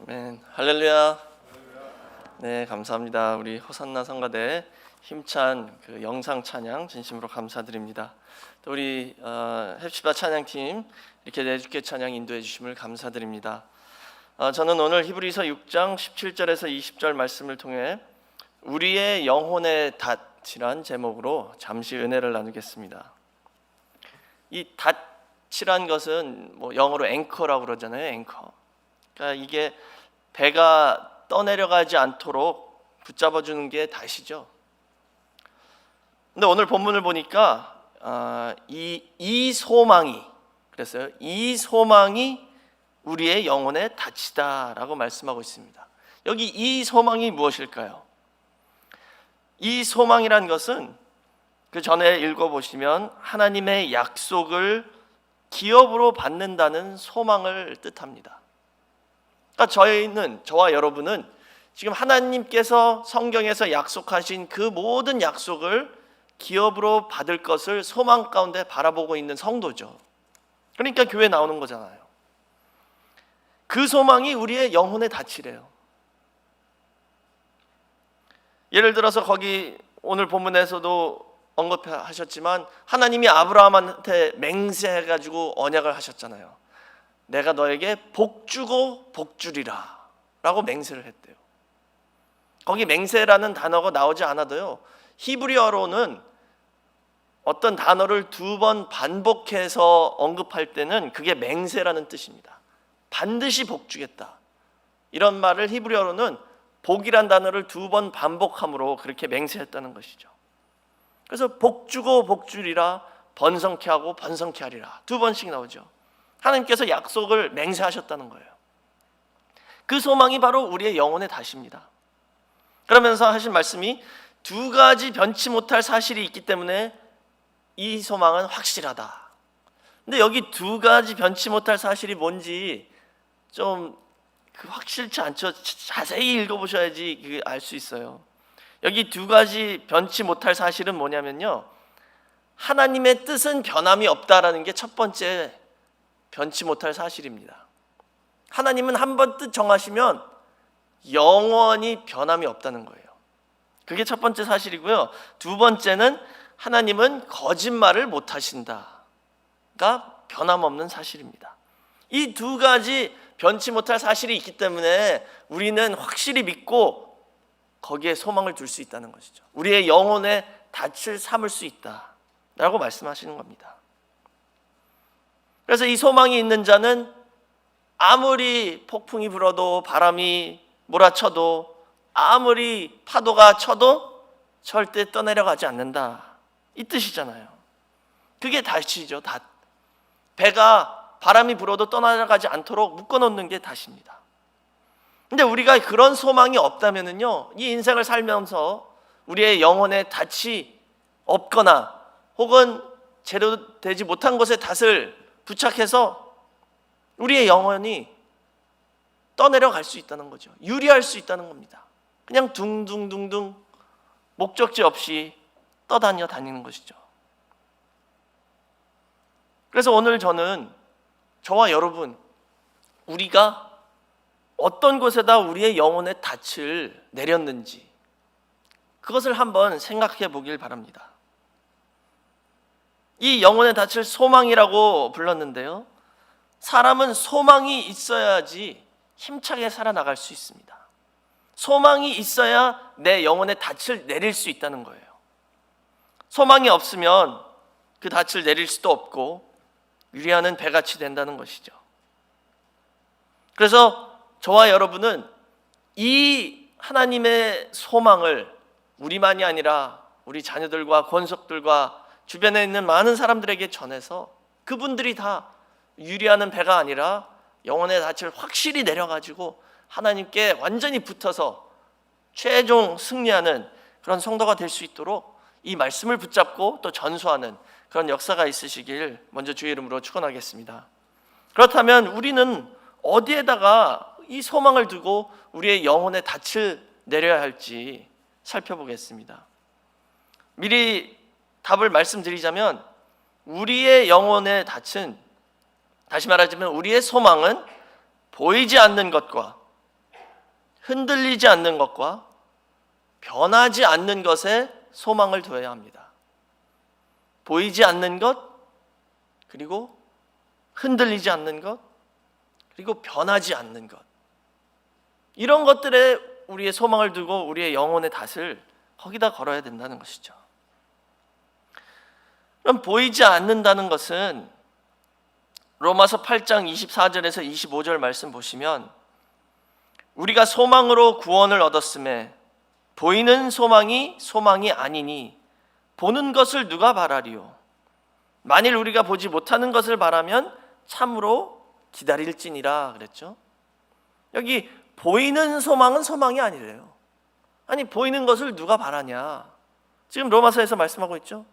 아멘. 할렐루야. 네, 감사합니다. 우리 호산나 성가대 힘찬 그 영상 찬양 진심으로 감사드립니다. 또 우리 헵시바 찬양팀 이렇게 내주께 찬양 인도해 주심을 감사드립니다. 저는 오늘 히브리서 6장 17절에서 20절 말씀을 통해 우리의 영혼의 닻이란 제목으로 잠시 은혜를 나누겠습니다. 이 닻이란 것은 뭐 영어로 앵커라고 그러잖아요. 앵커. 그러니까 이게 배가 떠내려가지 않도록 붙잡아 주는 게 닻이죠. 근데 오늘 본문을 보니까 이 소망이, 그랬어요. 이 소망이 우리의 영혼의 닻이다라고 말씀하고 있습니다. 여기 이 소망이 무엇일까요? 이 소망이란 것은 그 전에 읽어보시면 하나님의 약속을 기업으로 받는다는 소망을 뜻합니다. 그러니까 저와 여러분은 지금 하나님께서 성경에서 약속하신 그 모든 약속을 기업으로 받을 것을 소망 가운데 바라보고 있는 성도죠. 그러니까 교회 나오는 거잖아요. 그 소망이 우리의 영혼의 닻이래요. 예를 들어서 거기 오늘 본문에서도 언급하셨지만 하나님이 아브라함한테 맹세해가지고 언약을 하셨잖아요. 내가 너에게 복주고 복주리라 라고 맹세를 했대요. 거기 맹세라는 단어가 나오지 않아도요, 히브리어로는 어떤 단어를 두 번 반복해서 언급할 때는 그게 맹세라는 뜻입니다. 반드시 복주겠다, 이런 말을 히브리어로는 복이란 단어를 두 번 반복함으로 그렇게 맹세했다는 것이죠. 그래서 복주고 복주리라, 번성케 하고 번성케 하리라, 두 번씩 나오죠. 하나님께서 약속을 맹세하셨다는 거예요. 그 소망이 바로 우리의 영혼의 닻입니다. 그러면서 하신 말씀이 두 가지 변치 못할 사실이 있기 때문에 이 소망은 확실하다. 근데 여기 두 가지 변치 못할 사실이 뭔지 좀 확실치 않죠. 자세히 읽어보셔야지 알 수 있어요. 여기 두 가지 변치 못할 사실은 뭐냐면요, 하나님의 뜻은 변함이 없다라는 게 첫 번째 변치 못할 사실입니다. 하나님은 한 번 뜻 정하시면 영원히 변함이 없다는 거예요. 그게 첫 번째 사실이고요. 두 번째는 하나님은 거짓말을 못 하신다가 변함없는 사실입니다. 이 두 가지 변치 못할 사실이 있기 때문에 우리는 확실히 믿고 거기에 소망을 둘 수 있다는 것이죠. 우리의 영혼의 닻을 삼을 수 있다라고 말씀하시는 겁니다. 그래서 이 소망이 있는 자는 아무리 폭풍이 불어도, 바람이 몰아쳐도, 아무리 파도가 쳐도 절대 떠내려가지 않는다, 이 뜻이잖아요. 그게 닻이죠. 닻. 배가 바람이 불어도 떠내려가지 않도록 묶어놓는 게 닻입니다. 근데 우리가 그런 소망이 없다면은요, 이 인생을 살면서 우리의 영혼의 닻이 없거나 혹은 제대로 되지 못한 것에 닻을 부착해서 우리의 영혼이 떠내려갈 수 있다는 거죠. 유리할 수 있다는 겁니다. 그냥 둥둥둥둥 목적지 없이 떠다녀 다니는 것이죠. 그래서 오늘 저는 저와 여러분, 우리가 어떤 곳에다 우리의 영혼의 닻을 내렸는지 그것을 한번 생각해 보길 바랍니다. 이 영혼의 닻을 소망이라고 불렀는데요, 사람은 소망이 있어야지 힘차게 살아나갈 수 있습니다. 소망이 있어야 내 영혼의 닻을 내릴 수 있다는 거예요. 소망이 없으면 그 닻을 내릴 수도 없고 유리하는 배같이 된다는 것이죠. 그래서 저와 여러분은 이 하나님의 소망을 우리만이 아니라 우리 자녀들과 권속들과 주변에 있는 많은 사람들에게 전해서 그분들이 다 유리하는 배가 아니라 영혼의 닻을 확실히 내려가지고 하나님께 완전히 붙어서 최종 승리하는 그런 성도가 될 수 있도록 이 말씀을 붙잡고 또 전수하는 그런 역사가 있으시길 먼저 주의 이름으로 축원하겠습니다. 그렇다면 우리는 어디에다가 이 소망을 두고 우리의 영혼의 닻을 내려야 할지 살펴보겠습니다. 미리 답을 말씀드리자면 우리의 영혼의 닻은, 다시 말하자면 우리의 소망은 보이지 않는 것과 흔들리지 않는 것과 변하지 않는 것에 소망을 둬야 합니다. 보이지 않는 것, 그리고 흔들리지 않는 것, 그리고 변하지 않는 것. 이런 것들에 우리의 소망을 두고 우리의 영혼의 닷을 거기다 걸어야 된다는 것이죠. 그럼 보이지 않는다는 것은 로마서 8장 24절에서 25절 말씀 보시면 우리가 소망으로 구원을 얻었음에 보이는 소망이 소망이 아니니 보는 것을 누가 바라리요? 만일 우리가 보지 못하는 것을 바라면 참으로 기다릴지니라 그랬죠. 여기 보이는 소망은 소망이 아니래요. 아니 보이는 것을 누가 바라냐? 지금 로마서에서 말씀하고 있죠.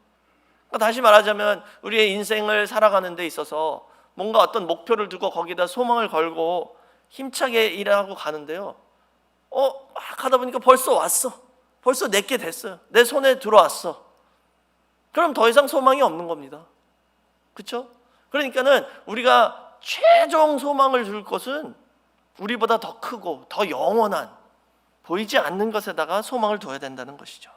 다시 말하자면 우리의 인생을 살아가는 데 있어서 뭔가 어떤 목표를 두고 거기다 소망을 걸고 힘차게 일하고 가는데요. 막 하다 보니까 벌써 왔어. 벌써 내게 됐어요. 내 손에 들어왔어. 그럼 더 이상 소망이 없는 겁니다. 그렇죠? 그러니까는 우리가 최종 소망을 둘 것은 우리보다 더 크고 더 영원한 보이지 않는 것에다가 소망을 둬야 된다는 것이죠.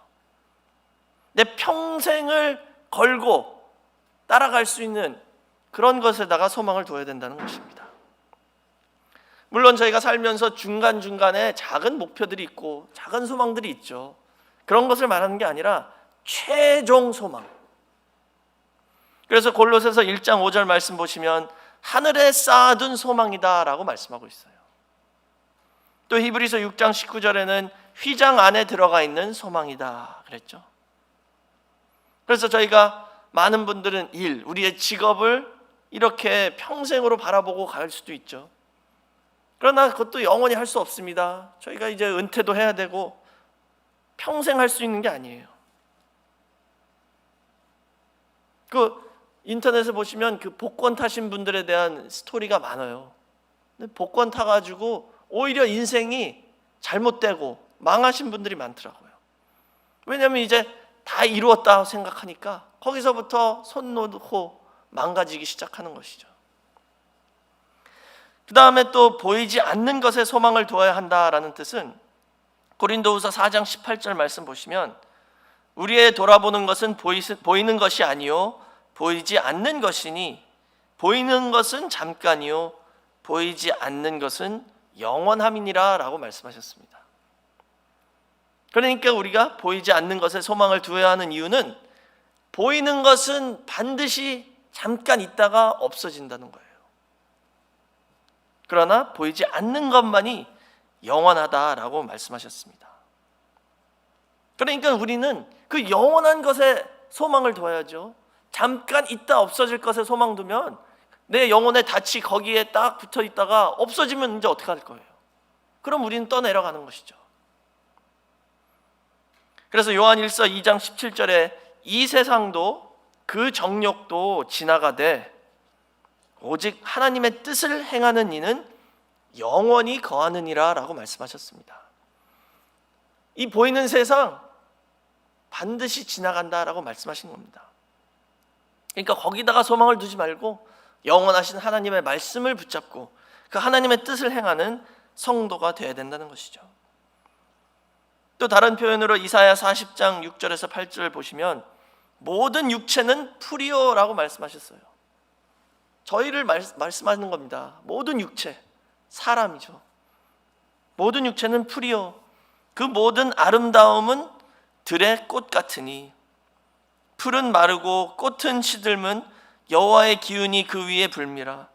내 평생을 걸고 따라갈 수 있는 그런 것에다가 소망을 둬야 된다는 것입니다. 물론 저희가 살면서 중간중간에 작은 목표들이 있고 작은 소망들이 있죠. 그런 것을 말하는 게 아니라 최종 소망. 그래서 골로새서 1장 5절 말씀 보시면 하늘에 쌓아둔 소망이다 라고 말씀하고 있어요. 또 히브리서 6장 19절에는 휘장 안에 들어가 있는 소망이다 그랬죠. 그래서 저희가 많은 분들은 우리의 직업을 이렇게 평생으로 바라보고 갈 수도 있죠. 그러나 그것도 영원히 할 수 없습니다. 저희가 이제 은퇴도 해야 되고 평생 할 수 있는 게 아니에요. 그 인터넷에 보시면 그 복권 타신 분들에 대한 스토리가 많아요. 근데 복권 타가지고 오히려 인생이 잘못되고 망하신 분들이 많더라고요. 왜냐하면 이제 다 이루었다 생각하니까 거기서부터 손 놓고 망가지기 시작하는 것이죠. 그 다음에 또 보이지 않는 것에 소망을 두어야 한다라는 뜻은 고린도후서 4장 18절 말씀 보시면 우리의 돌아보는 것은 보이는 것이 아니요 보이지 않는 것이니 보이는 것은 잠깐이요 보이지 않는 것은 영원함이니라 라고 말씀하셨습니다. 그러니까 우리가 보이지 않는 것에 소망을 두어야 하는 이유는 보이는 것은 반드시 잠깐 있다가 없어진다는 거예요. 그러나 보이지 않는 것만이 영원하다라고 말씀하셨습니다. 그러니까 우리는 그 영원한 것에 소망을 둬야죠. 잠깐 있다 없어질 것에 소망 두면 내 영혼의 닻이 거기에 딱 붙어 있다가 없어지면 이제 어떻게 할 거예요? 그럼 우리는 떠내려가는 것이죠. 그래서 요한일서 2장 17절에 이 세상도 그 정욕도 지나가되 오직 하나님의 뜻을 행하는 이는 영원히 거하느니라 라고 말씀하셨습니다. 이 보이는 세상 반드시 지나간다라고 말씀하신 겁니다. 그러니까 거기다가 소망을 두지 말고 영원하신 하나님의 말씀을 붙잡고 그 하나님의 뜻을 행하는 성도가 되어야 된다는 것이죠. 또 다른 표현으로 이사야 40장 6절에서 8절을 보시면 모든 육체는 풀이요라고 말씀하셨어요. 저희를 말씀하는 겁니다. 모든 육체, 사람이죠. 모든 육체는 풀이요 그 모든 아름다움은 들의 꽃 같으니 풀은 마르고 꽃은 시들면 여호와의 기운이 그 위에 불미라.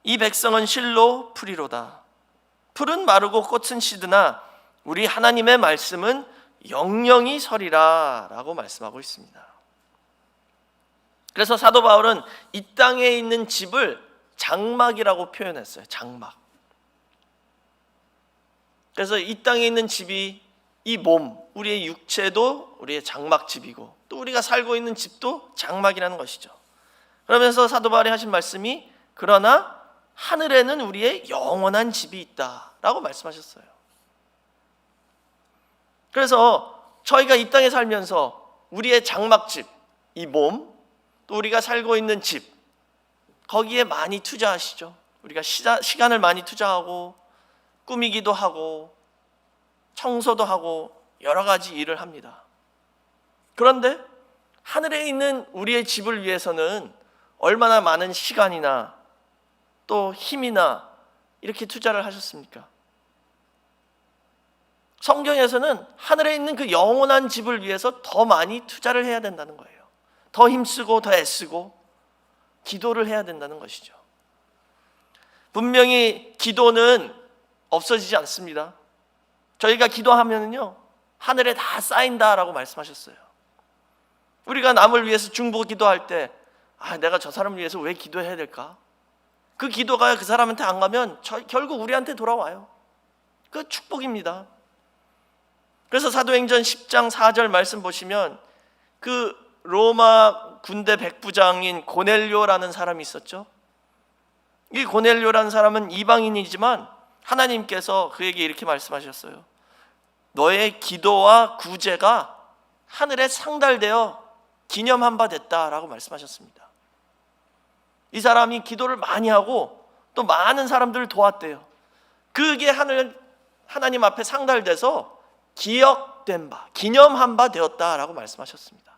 이 백성은 실로 풀이로다. 풀은 마르고 꽃은 시드나 우리 하나님의 말씀은 영영이 서리라 라고 말씀하고 있습니다. 그래서 사도 바울은 이 땅에 있는 집을 장막이라고 표현했어요. 장막. 그래서 이 땅에 있는 집이 이 몸, 우리의 육체도 우리의 장막집이고 또 우리가 살고 있는 집도 장막이라는 것이죠. 그러면서 사도 바울이 하신 말씀이 그러나 하늘에는 우리의 영원한 집이 있다라고 말씀하셨어요. 그래서 저희가 이 땅에 살면서 우리의 장막집, 이 몸, 또 우리가 살고 있는 집 거기에 많이 투자하시죠. 우리가 시간을 많이 투자하고 꾸미기도 하고 청소도 하고 여러 가지 일을 합니다. 그런데 하늘에 있는 우리의 집을 위해서는 얼마나 많은 시간이나 또 힘이나 이렇게 투자를 하셨습니까? 성경에서는 하늘에 있는 그 영원한 집을 위해서 더 많이 투자를 해야 된다는 거예요. 더 힘쓰고 더 애쓰고 기도를 해야 된다는 것이죠. 분명히 기도는 없어지지 않습니다. 저희가 기도하면요 하늘에 다 쌓인다라고 말씀하셨어요. 우리가 남을 위해서 중보 기도할 때 내가 저 사람을 위해서 왜 기도해야 될까? 그 기도가 그 사람한테 안 가면 결국 우리한테 돌아와요. 그 축복입니다. 그래서 사도행전 10장 4절 말씀 보시면 그 로마 군대 백부장인 고넬료라는 사람이 있었죠. 이 고넬료라는 사람은 이방인이지만 하나님께서 그에게 이렇게 말씀하셨어요. 너의 기도와 구제가 하늘에 상달되어 기념한 바 됐다라고 말씀하셨습니다. 이 사람이 기도를 많이 하고 또 많은 사람들을 도왔대요. 그게 하나님 앞에 상달돼서 기억된 바, 기념한 바 되었다라고 말씀하셨습니다.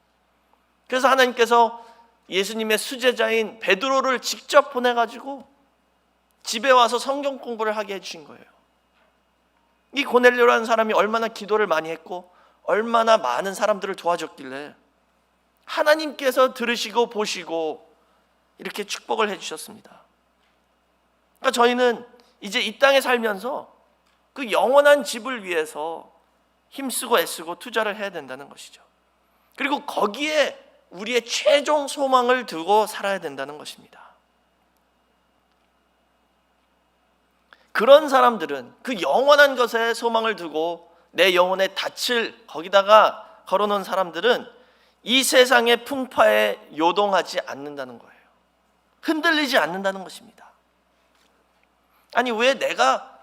그래서 하나님께서 예수님의 수제자인 베드로를 직접 보내가지고 집에 와서 성경 공부를 하게 해주신 거예요. 이 고넬료라는 사람이 얼마나 기도를 많이 했고 얼마나 많은 사람들을 도와줬길래 하나님께서 들으시고 보시고 이렇게 축복을 해주셨습니다. 그러니까 저희는 이제 이 땅에 살면서 그 영원한 집을 위해서 힘쓰고 애쓰고 투자를 해야 된다는 것이죠. 그리고 거기에 우리의 최종 소망을 두고 살아야 된다는 것입니다. 그런 사람들은 그 영원한 것에 소망을 두고 내 영혼의 닻을 거기다가 걸어놓은 사람들은 이 세상의 풍파에 요동하지 않는다는 거예요. 흔들리지 않는다는 것입니다. 아니 왜 내가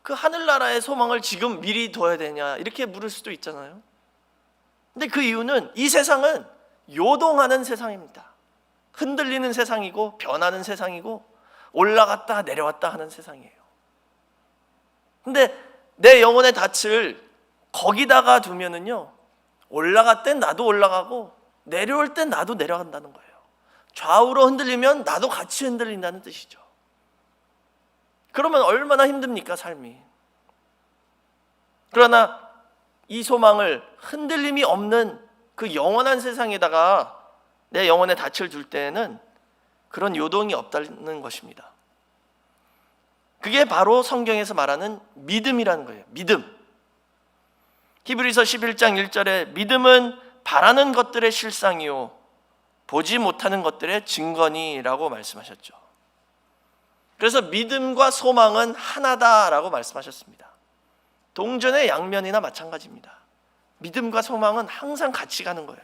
그 하늘나라의 소망을 지금 미리 둬야 되냐 이렇게 물을 수도 있잖아요. 근데 그 이유는 이 세상은 요동하는 세상입니다. 흔들리는 세상이고 변하는 세상이고 올라갔다 내려왔다 하는 세상이에요. 근데 내 영혼의 닻을 거기다가 두면은요 올라갈 땐 나도 올라가고 내려올 땐 나도 내려간다는 거예요. 좌우로 흔들리면 나도 같이 흔들린다는 뜻이죠. 그러면 얼마나 힘듭니까 삶이. 그러나 이 소망을 흔들림이 없는 그 영원한 세상에다가 내 영혼의 닻을 둘 때에는 그런 요동이 없다는 것입니다. 그게 바로 성경에서 말하는 믿음이라는 거예요. 믿음. 히브리서 11장 1절에 믿음은 바라는 것들의 실상이요 보지 못하는 것들의 증거니라고 말씀하셨죠. 그래서 믿음과 소망은 하나다라고 말씀하셨습니다. 동전의 양면이나 마찬가지입니다. 믿음과 소망은 항상 같이 가는 거예요.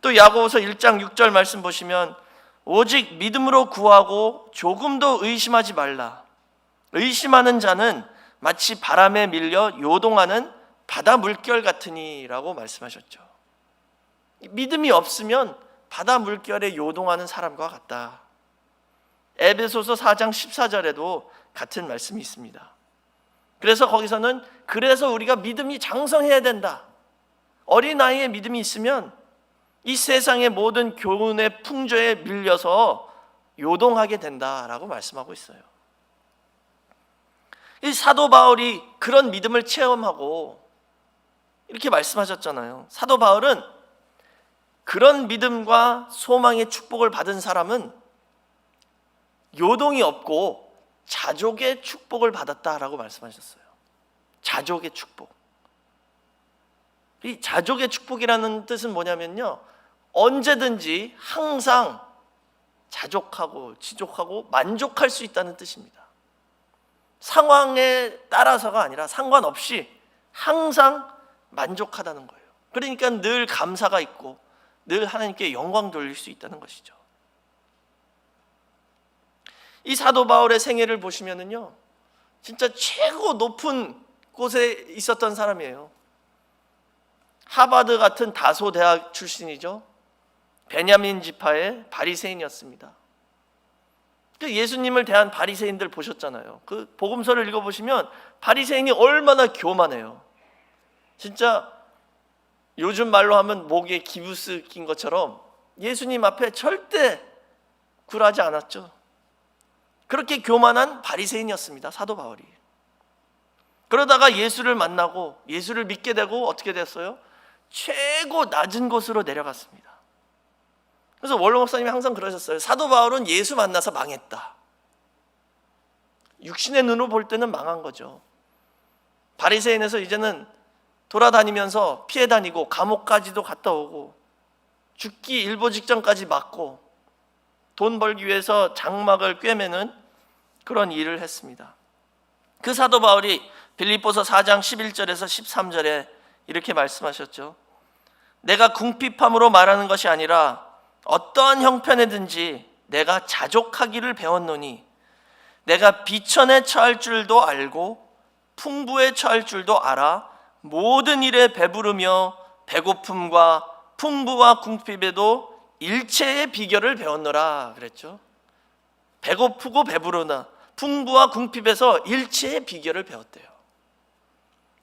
또 야고보서 1장 6절 말씀 보시면 오직 믿음으로 구하고 조금도 의심하지 말라. 의심하는 자는 마치 바람에 밀려 요동하는 바다 물결 같으니라고 말씀하셨죠. 믿음이 없으면 바다 물결에 요동하는 사람과 같다. 에베소서 4장 14절에도 같은 말씀이 있습니다. 그래서 거기서는 그래서 우리가 믿음이 장성해야 된다. 어린 아이의 믿음이 있으면 이 세상의 모든 교훈의 풍조에 밀려서 요동하게 된다라고 말씀하고 있어요. 이 사도 바울이 그런 믿음을 체험하고 이렇게 말씀하셨잖아요. 사도 바울은 그런 믿음과 소망의 축복을 받은 사람은 요동이 없고 자족의 축복을 받았다라고 말씀하셨어요. 자족의 축복. 이 자족의 축복이라는 뜻은 뭐냐면요, 언제든지 항상 자족하고 지족하고 만족할 수 있다는 뜻입니다. 상황에 따라서가 아니라 상관없이 항상 만족하다는 거예요. 그러니까 늘 감사가 있고 늘 하나님께 영광 돌릴 수 있다는 것이죠. 이 사도 바울의 생애를 보시면은요, 진짜 최고 높은 곳에 있었던 사람이에요. 하버드 같은 다소 대학 출신이죠. 베냐민 지파의 바리새인이었습니다. 그 예수님을 대한 바리새인들 보셨잖아요. 그 복음서를 읽어보시면 바리새인이 얼마나 교만해요. 진짜 요즘 말로 하면 목에 기부스 낀 것처럼 예수님 앞에 절대 굴하지 않았죠. 그렇게 교만한 바리새인이었습니다, 사도 바울이. 그러다가 예수를 만나고 예수를 믿게 되고 어떻게 됐어요? 최고 낮은 곳으로 내려갔습니다. 그래서 원로 목사님이 항상 그러셨어요. 사도 바울은 예수 만나서 망했다. 육신의 눈으로 볼 때는 망한 거죠. 바리새인에서 이제는 돌아다니면서 피해 다니고 감옥까지도 갔다 오고 죽기 일보 직전까지 맞고 돈 벌기 위해서 장막을 꿰매는 그런 일을 했습니다. 그 사도 바울이 빌립보서 4장 11절에서 13절에 이렇게 말씀하셨죠. 내가 궁핍함으로 말하는 것이 아니라 어떠한 형편에든지 내가 자족하기를 배웠노니 내가 비천에 처할 줄도 알고 풍부에 처할 줄도 알아 모든 일에 배부르며 배고픔과 풍부와 궁핍에도 일체의 비결을 배웠노라 그랬죠. 배고프고 배부르나 풍부와 궁핍에서 일체의 비결을 배웠대요.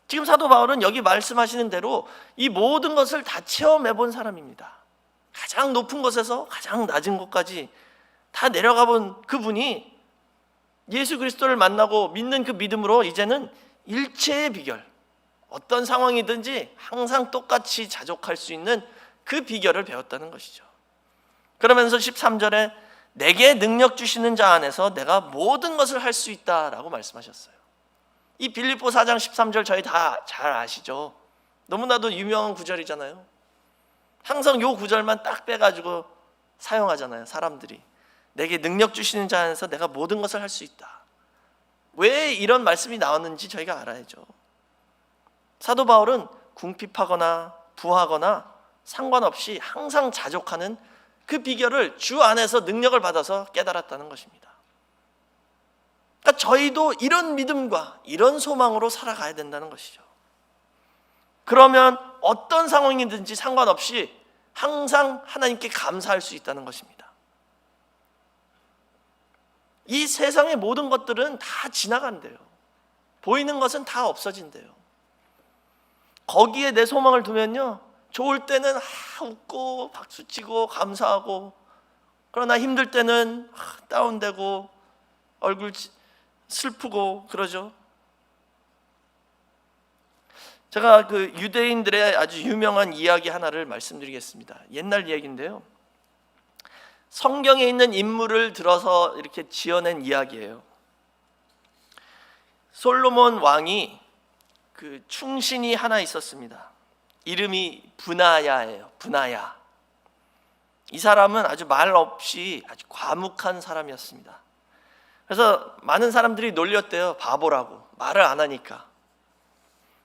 지금 사도 바울은 여기 말씀하시는 대로 이 모든 것을 다 체험해 본 사람입니다. 가장 높은 곳에서 가장 낮은 곳까지 다 내려가 본 그분이 예수 그리스도를 만나고 믿는 그 믿음으로 이제는 일체의 비결, 어떤 상황이든지 항상 똑같이 자족할 수 있는 그 비결을 배웠다는 것이죠. 그러면서 13절에 내게 능력 주시는 자 안에서 내가 모든 것을 할 수 있다라고 말씀하셨어요. 이 빌립보 4장 13절 저희 다 잘 아시죠? 너무나도 유명한 구절이잖아요. 항상 요 구절만 딱 빼가지고 사용하잖아요, 사람들이. 내게 능력 주시는 자 안에서 내가 모든 것을 할 수 있다. 왜 이런 말씀이 나왔는지 저희가 알아야죠. 사도 바울은 궁핍하거나 부하거나 상관없이 항상 자족하는 그 비결을 주 안에서 능력을 받아서 깨달았다는 것입니다. 그러니까 저희도 이런 믿음과 이런 소망으로 살아가야 된다는 것이죠. 그러면 어떤 상황이든지 상관없이 항상 하나님께 감사할 수 있다는 것입니다. 이 세상의 모든 것들은 다 지나간대요. 보이는 것은 다 없어진대요. 거기에 내 소망을 두면요, 좋을 때는 웃고 박수치고 감사하고, 그러나 힘들 때는 다운되고 얼굴 슬프고 그러죠. 제가 그 유대인들의 아주 유명한 이야기 하나를 말씀드리겠습니다. 옛날 이야기인데요, 성경에 있는 인물을 들어서 이렇게 지어낸 이야기예요. 솔로몬 왕이 그 충신이 하나 있었습니다. 이름이 브나야예요. 브나야. 이 사람은 아주 말 없이 아주 과묵한 사람이었습니다. 그래서 많은 사람들이 놀렸대요. 바보라고, 말을 안 하니까.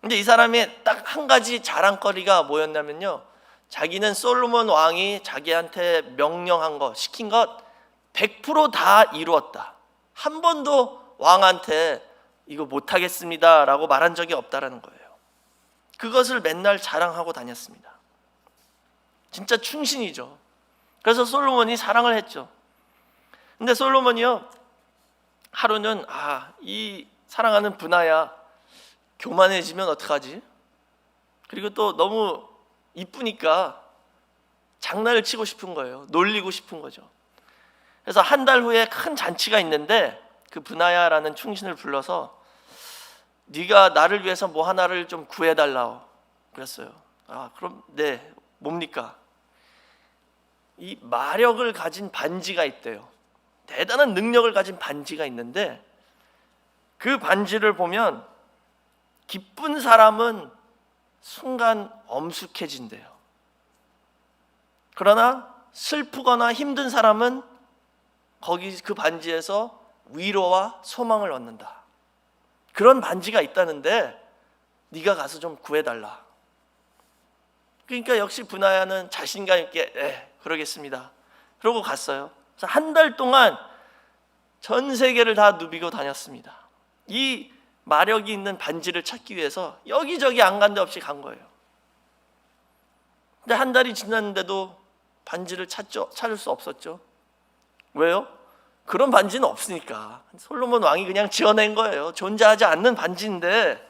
근데 이 사람의 딱 한 가지 자랑거리가 뭐였냐면요, 자기는 솔로몬 왕이 자기한테 명령한 것, 시킨 것 100% 다 이루었다. 한 번도 왕한테 이거 못하겠습니다 라고 말한 적이 없다라는 거예요. 그것을 맨날 자랑하고 다녔습니다. 진짜 충신이죠. 그래서 솔로몬이 사랑을 했죠. 근데 솔로몬이요, 하루는 이 사랑하는 브나야 교만해지면 어떡하지? 그리고 또 너무 이쁘니까 장난을 치고 싶은 거예요. 놀리고 싶은 거죠. 그래서 한 달 후에 큰 잔치가 있는데 그 브나야라는 충신을 불러서 네가 나를 위해서 뭐 하나를 좀 구해달라고 그랬어요. 그럼 네, 뭡니까? 이 마력을 가진 반지가 있대요. 대단한 능력을 가진 반지가 있는데 그 반지를 보면 기쁜 사람은 순간 엄숙해진대요. 그러나 슬프거나 힘든 사람은 거기 그 반지에서 위로와 소망을 얻는다. 그런 반지가 있다는데 네가 가서 좀 구해달라. 그러니까 역시 브나야는 자신감 있게 그러겠습니다. 그러고 갔어요. 그래서 한 달 동안 전 세계를 다 누비고 다녔습니다. 이 마력이 있는 반지를 찾기 위해서 여기저기 안 간 데 없이 간 거예요. 근데 한 달이 지났는데도 반지를 찾을 수 없었죠. 왜요? 그런 반지는 없으니까 솔로몬 왕이 그냥 지어낸 거예요. 존재하지 않는 반지인데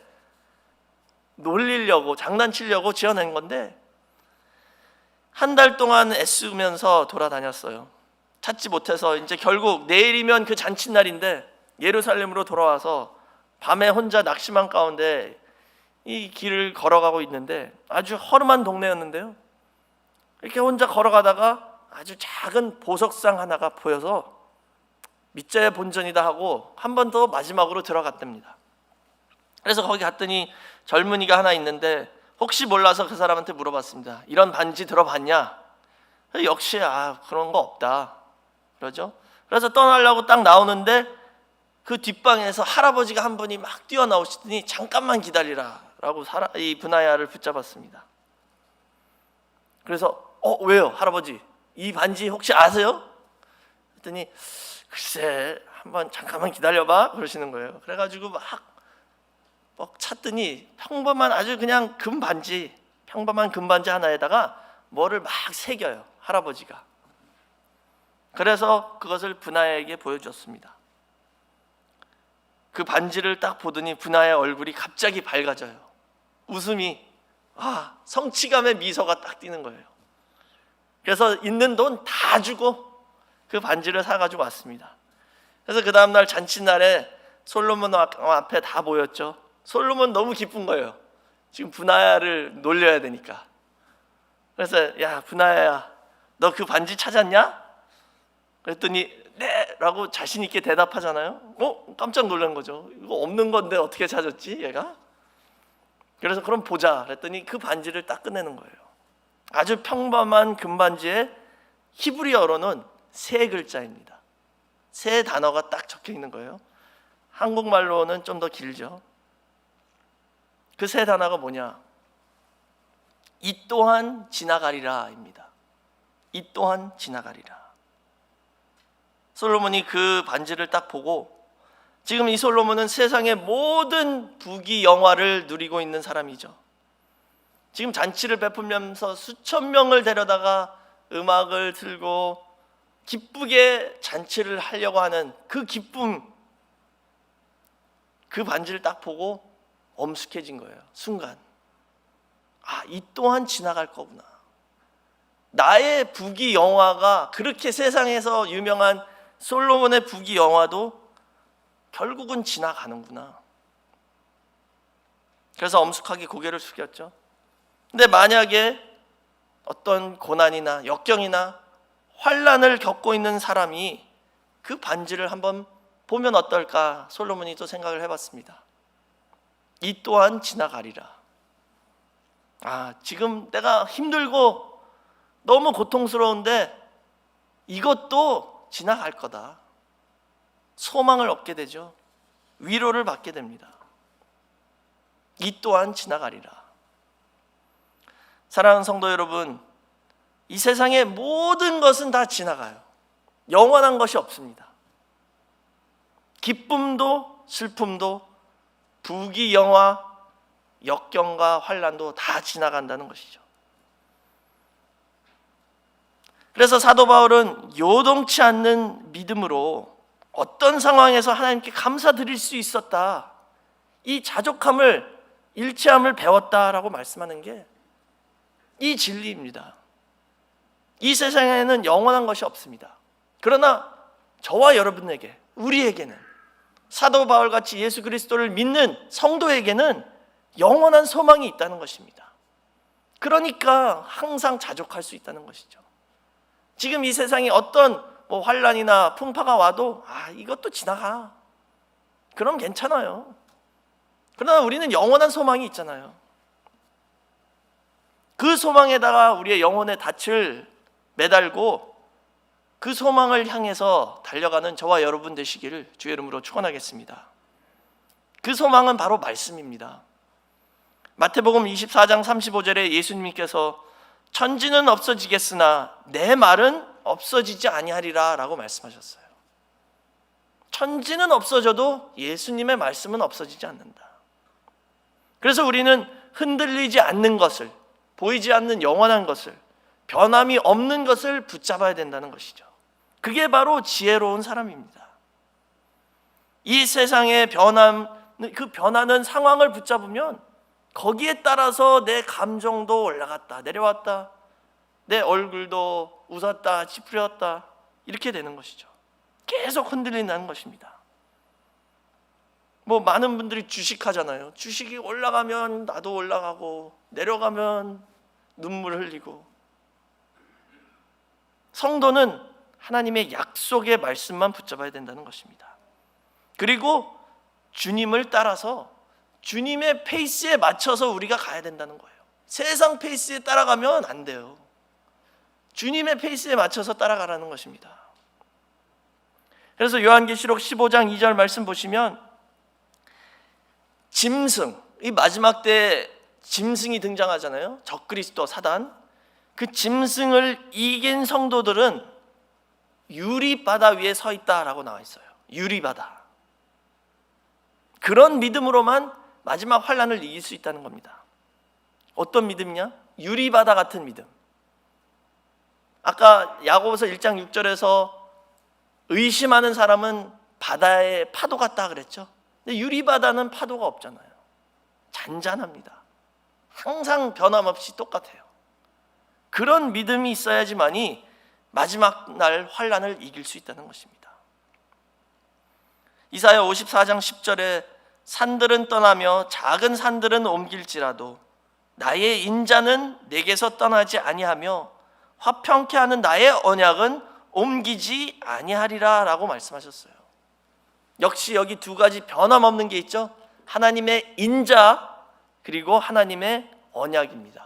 놀리려고 장난치려고 지어낸 건데 한 달 동안 애쓰면서 돌아다녔어요. 찾지 못해서 이제 결국 내일이면 그 잔칫날인데 예루살렘으로 돌아와서 밤에 혼자 낙심한 가운데 이 길을 걸어가고 있는데 아주 허름한 동네였는데요. 이렇게 혼자 걸어가다가 아주 작은 보석상 하나가 보여서 밑자의 본전이다 하고 한 번 더 마지막으로 들어갔답니다. 그래서 거기 갔더니 젊은이가 하나 있는데 혹시 몰라서 그 사람한테 물어봤습니다. 이런 반지 들어봤냐? 역시 그런 거 없다 그러죠. 그래서 떠나려고 딱 나오는데 그 뒷방에서 할아버지가 한 분이 막 뛰어나오시더니 잠깐만 기다리라 라고 이 브나야를 붙잡았습니다. 그래서 왜요 할아버지? 이 반지 혹시 아세요? 그랬더니 글쎄 한번 잠깐만 기다려봐 그러시는 거예요. 그래가지고 막 찾더니 평범한 아주 그냥 금반지, 평범한 금반지 하나에다가 뭐를 막 새겨요 할아버지가. 그래서 그것을 브나야에게 보여줬습니다. 그 반지를 딱 보더니 브나야의 얼굴이 갑자기 밝아져요. 웃음이 성취감의 미소가 딱 띄는 거예요. 그래서 있는 돈 다 주고 그 반지를 사가지고 왔습니다. 그래서 그 다음날 잔칫날에 솔로몬 앞에 다 모였죠. 솔로몬 너무 기쁜 거예요. 지금 브나야를 놀려야 되니까. 그래서 야 브나야야 너 그 반지 찾았냐? 그랬더니 네 라고 자신 있게 대답하잖아요. 깜짝 놀란 거죠. 이거 없는 건데 어떻게 찾았지 얘가? 그래서 그럼 보자 그랬더니 그 반지를 딱 꺼내는 거예요. 아주 평범한 금반지에 히브리어로는 세 글자입니다. 세 단어가 딱 적혀 있는 거예요. 한국말로는 좀 더 길죠. 그 세 단어가 뭐냐? 이 또한 지나가리라 입니다. 이 또한 지나가리라. 솔로몬이 그 반지를 딱 보고 지금 이 솔로몬은 세상의 모든 부귀 영화를 누리고 있는 사람이죠. 지금 잔치를 베풀면서 수천 명을 데려다가 음악을 틀고 기쁘게 잔치를 하려고 하는 그 기쁨, 그 반지를 딱 보고 엄숙해진 거예요. 순간 이 또한 지나갈 거구나. 나의 부귀 영화가 그렇게 세상에서 유명한 솔로몬의 부귀 영화도 결국은 지나가는구나. 그래서 엄숙하게 고개를 숙였죠. 근데 만약에 어떤 고난이나 역경이나 환난을 겪고 있는 사람이 그 반지를 한번 보면 어떨까 솔로몬이 또 생각을 해봤습니다. 이 또한 지나가리라. 지금 내가 힘들고 너무 고통스러운데 이것도 지나갈 거다. 소망을 얻게 되죠. 위로를 받게 됩니다. 이 또한 지나가리라. 사랑하는 성도 여러분, 이 세상의 모든 것은 다 지나가요. 영원한 것이 없습니다. 기쁨도 슬픔도 부귀 영화, 역경과 환난도 다 지나간다는 것이죠. 그래서 사도 바울은 요동치 않는 믿음으로 어떤 상황에서 하나님께 감사드릴 수 있었다, 이 자족함을 일치함을 배웠다라고 말씀하는 게 이 진리입니다. 이 세상에는 영원한 것이 없습니다. 그러나 저와 여러분에게, 우리에게는, 사도 바울같이 예수 그리스도를 믿는 성도에게는 영원한 소망이 있다는 것입니다. 그러니까 항상 자족할 수 있다는 것이죠. 지금 이 세상에 어떤 환난이나 풍파가 와도 이것도 지나가. 그럼 괜찮아요. 그러나 우리는 영원한 소망이 있잖아요. 그 소망에다가 우리의 영혼의 닻을 매달고 그 소망을 향해서 달려가는 저와 여러분 되시기를 주의 이름으로 축원하겠습니다. 그 소망은 바로 말씀입니다. 마태복음 24장 35절에 예수님께서 천지는 없어지겠으나 내 말은 없어지지 아니하리라 라고 말씀하셨어요. 천지는 없어져도 예수님의 말씀은 없어지지 않는다. 그래서 우리는 흔들리지 않는 것을, 보이지 않는 영원한 것을, 변함이 없는 것을 붙잡아야 된다는 것이죠. 그게 바로 지혜로운 사람입니다. 이 세상의 변함, 그 변하는 상황을 붙잡으면 거기에 따라서 내 감정도 올라갔다 내려왔다, 내 얼굴도 웃었다 찌푸렸다 이렇게 되는 것이죠. 계속 흔들린다는 것입니다. 뭐 많은 분들이 주식하잖아요. 주식이 올라가면 나도 올라가고 내려가면 눈물 흘리고. 성도는 하나님의 약속의 말씀만 붙잡아야 된다는 것입니다. 그리고 주님을 따라서 주님의 페이스에 맞춰서 우리가 가야 된다는 거예요. 세상 페이스에 따라가면 안 돼요. 주님의 페이스에 맞춰서 따라가라는 것입니다. 그래서 요한계시록 15장 2절 말씀 보시면 짐승, 이 마지막 때 짐승이 등장하잖아요. 적그리스도 사단. 그 짐승을 이긴 성도들은 유리바다 위에 서 있다라고 나와 있어요. 유리바다. 그런 믿음으로만 마지막 환난을 이길 수 있다는 겁니다. 어떤 믿음이냐? 유리바다 같은 믿음. 아까 야고보서 1장 6절에서 의심하는 사람은 바다의 파도 같다 그랬죠. 근데 유리바다는 파도가 없잖아요. 잔잔합니다. 항상 변함없이 똑같아요. 그런 믿음이 있어야지만이 마지막 날 환난을 이길 수 있다는 것입니다. 이사야 54장 10절에 산들은 떠나며 작은 산들은 옮길지라도 나의 인자는 내게서 떠나지 아니하며 화평케 하는 나의 언약은 옮기지 아니하리라 라고 말씀하셨어요. 역시 여기 두 가지 변함없는 게 있죠. 하나님의 인자 그리고 하나님의 언약입니다.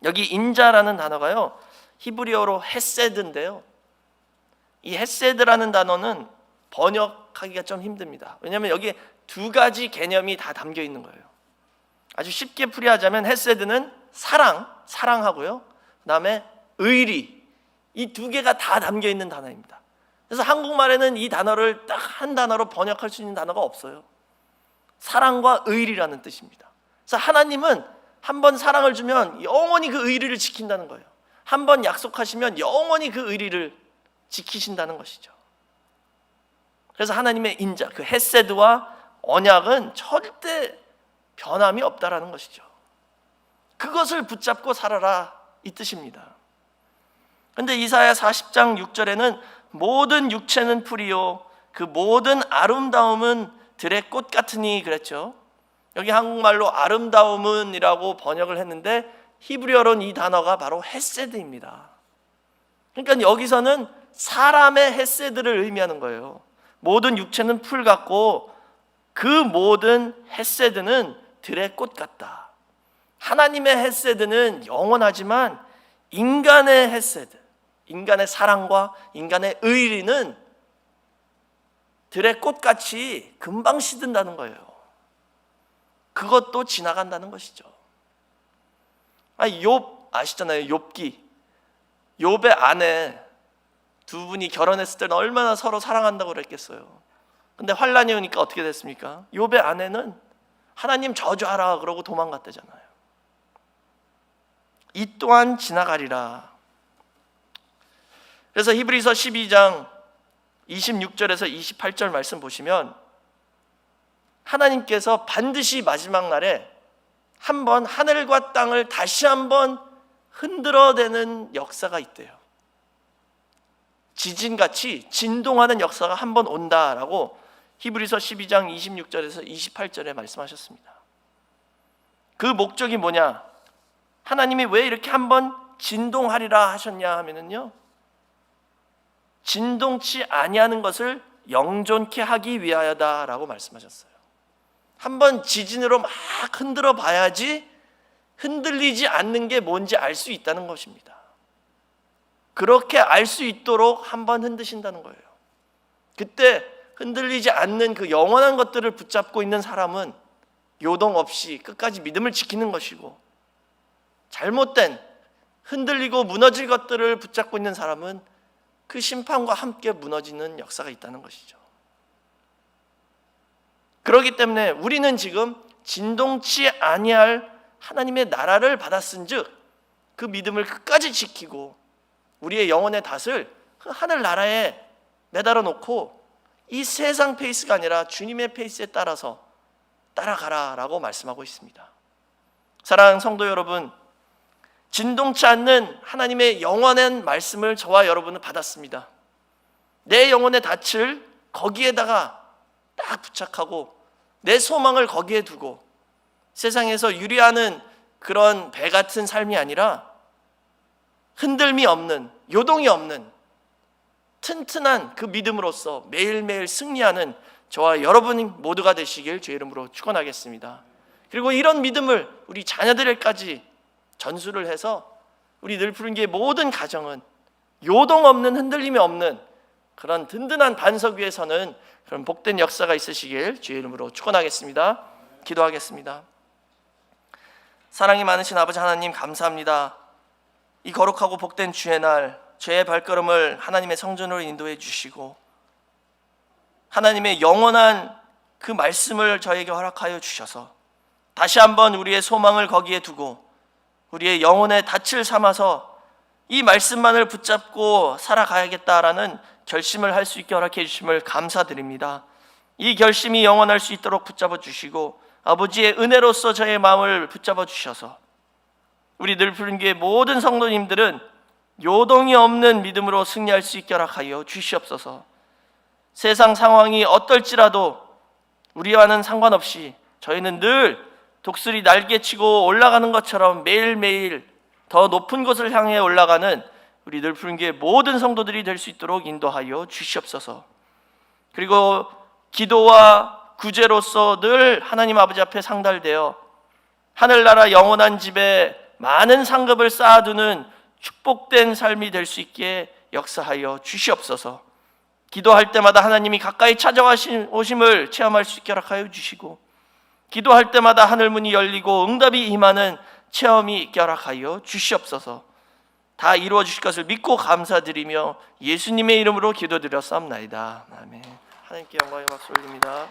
여기 인자라는 단어가요, 히브리어로 헤세드인데요, 이 헤세드라는 단어는 번역하기가 좀 힘듭니다. 왜냐하면 여기에 두 가지 개념이 다 담겨 있는 거예요. 아주 쉽게 풀이하자면 헤세드는 사랑하고요, 그 다음에 의리, 이 두 개가 다 담겨 있는 단어입니다. 그래서 한국말에는 이 단어를 딱 한 단어로 번역할 수 있는 단어가 없어요. 사랑과 의리라는 뜻입니다. 그래서 하나님은 한 번 사랑을 주면 영원히 그 의리를 지킨다는 거예요. 한 번 약속하시면 영원히 그 의리를 지키신다는 것이죠. 그래서 하나님의 인자, 그 헤세드와 언약은 절대 변함이 없다라는 것이죠. 그것을 붙잡고 살아라 이 뜻입니다. 그런데 이사야 40장 6절에는 모든 육체는 풀이요 그 모든 아름다움은 들의 꽃 같으니 그랬죠. 여기 한국말로 아름다움은 이라고 번역을 했는데 히브리어로는 이 단어가 바로 헤세드입니다. 그러니까 여기서는 사람의 헤세드를 의미하는 거예요. 모든 육체는 풀 같고 그 모든 헤세드는 들의 꽃 같다. 하나님의 헤세드는 영원하지만 인간의 헤세드, 인간의 사랑과 인간의 의리는 들의 꽃같이 금방 시든다는 거예요. 그것도 지나간다는 것이죠. 욥 아시잖아요. 욥의 아내 두 분이 결혼했을 때는 얼마나 서로 사랑한다고 그랬겠어요. 근데 환난이 오니까 어떻게 됐습니까? 욥의 아내는 하나님 저주하라 그러고 도망갔다잖아요. 이 또한 지나가리라. 그래서 히브리서 12장 26절에서 28절 말씀 보시면 하나님께서 반드시 마지막 날에 한번 하늘과 땅을 다시 한번 흔들어대는 역사가 있대요. 지진같이 진동하는 역사가 한번 온다라고 히브리서 12장 26절에서 28절에 말씀하셨습니다. 그 목적이 뭐냐? 하나님이 왜 이렇게 한번 진동하리라 하셨냐 하면은요, 진동치 아니하는 것을 영존케 하기 위하여다라고 말씀하셨어요. 한번 지진으로 막 흔들어 봐야지 흔들리지 않는 게 뭔지 알 수 있다는 것입니다. 그렇게 알 수 있도록 한번 흔드신다는 거예요. 그때 흔들리지 않는 그 영원한 것들을 붙잡고 있는 사람은 요동 없이 끝까지 믿음을 지키는 것이고, 잘못된 흔들리고 무너질 것들을 붙잡고 있는 사람은 그 심판과 함께 무너지는 역사가 있다는 것이죠. 그렇기 때문에 우리는 지금 진동치 아니할 하나님의 나라를 받았은즉 그 믿음을 끝까지 지키고 우리의 영혼의 닷을 그 하늘 나라에 매달아 놓고 이 세상 페이스가 아니라 주님의 페이스에 따라서 따라가라라고 말씀하고 있습니다. 사랑하는 성도 여러분, 진동치 않는 하나님의 영원한 말씀을 저와 여러분은 받았습니다. 내 영혼의 닻을 거기에다가 딱 부착하고 내 소망을 거기에 두고 세상에서 유리하는 그런 배 같은 삶이 아니라 흔들림이 없는, 요동이 없는 튼튼한 그 믿음으로써 매일매일 승리하는 저와 여러분 모두가 되시길 주의 이름으로 축원하겠습니다. 그리고 이런 믿음을 우리 자녀들에게까지 전수를 해서 우리 늘푸른교회 모든 가정은 요동 없는, 흔들림이 없는 그런 든든한 반석 위에 서는 그런 복된 역사가 있으시길 주의 이름으로 축원하겠습니다. 기도하겠습니다. 사랑이 많으신 아버지 하나님, 감사합니다. 이 거룩하고 복된 주의 날, 저의 발걸음을 하나님의 성전으로 인도해 주시고 하나님의 영원한 그 말씀을 저에게 허락하여 주셔서 다시 한번 우리의 소망을 거기에 두고 우리의 영혼의 닻을 삼아서 이 말씀만을 붙잡고 살아가야겠다라는 결심을 할 수 있게 허락해 주심을 감사드립니다. 이 결심이 영원할 수 있도록 붙잡아 주시고 아버지의 은혜로서 저의 마음을 붙잡아 주셔서 우리 늘푸른교회 모든 성도님들은 요동이 없는 믿음으로 승리할 수 있게 허락하여 주시옵소서. 세상 상황이 어떨지라도 우리와는 상관없이 저희는 늘 독수리 날개치고 올라가는 것처럼 매일매일 더 높은 곳을 향해 올라가는 우리 늘푸른교회 모든 성도들이 될 수 있도록 인도하여 주시옵소서. 그리고 기도와 구제로서 늘 하나님 아버지 앞에 상달되어 하늘나라 영원한 집에 많은 상급을 쌓아두는 축복된 삶이 될 수 있게 역사하여 주시옵소서. 기도할 때마다 하나님이 가까이 찾아오심을 체험할 수 있게 허락하여 주시고 기도할 때마다 하늘문이 열리고 응답이 임하는 체험이 있게 허락하여 주시옵소서. 다 이루어 주실 것을 믿고 감사드리며 예수님의 이름으로 기도드렸사옵나이다. 아멘. 하나님께 영광의 박수 올립니다.